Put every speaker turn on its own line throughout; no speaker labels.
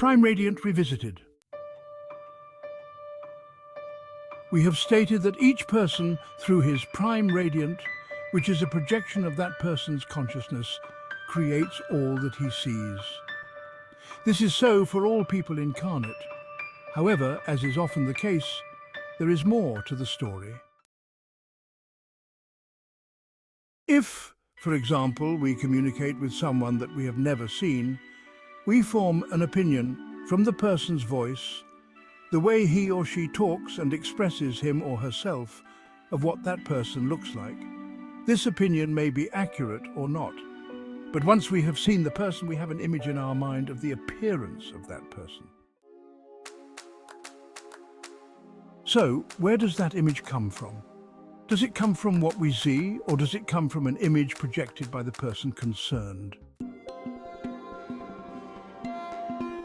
Prime Radiant Revisited. We have stated that each person, through his Prime Radiant, which is a projection of that person's consciousness, creates all that he sees. This is so for all people incarnate. However, as is often the case, there is more to the story. If, for example, we communicate with someone that we have never seen, we form an opinion from the person's voice, the way he or she talks and expresses him or herself, of what that person looks like. This opinion may be accurate or not, but once we have seen the person, we have an image in our mind of the appearance of that person. So, where does that image come from? Does it come from what we see, or does it come from an image projected by the person concerned?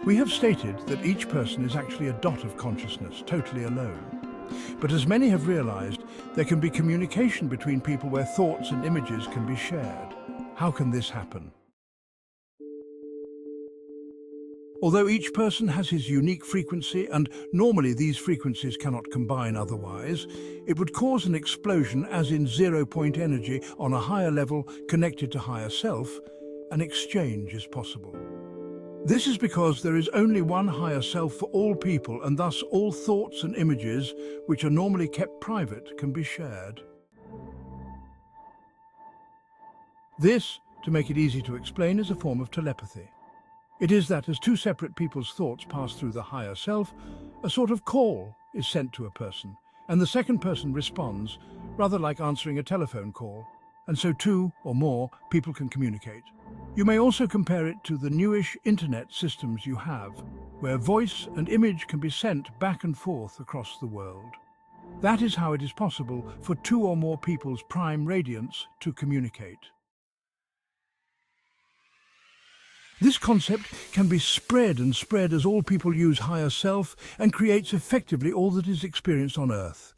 We have stated that each person is actually a dot of consciousness, totally alone. But as many have realized, there can be communication between people where thoughts and images can be shared. How can this happen? Although each person has his unique frequency, and normally these frequencies cannot combine otherwise, it would cause an explosion, as in zero-point energy on a higher level connected to higher self. An exchange is possible. This is because there is only one higher self for all people, and thus all thoughts and images, which are normally kept private, can be shared. This, to make it easy to explain, is a form of telepathy. It is that as two separate people's thoughts pass through the higher self, a sort of call is sent to a person, and the second person responds, rather like answering a telephone call, and so two or more people can communicate. You may also compare it to the newish internet systems you have, where voice and image can be sent back and forth across the world. That is how it is possible for two or more people's prime radiance to communicate. This concept can be spread and spread as all people use higher self, and creates effectively all that is experienced on Earth.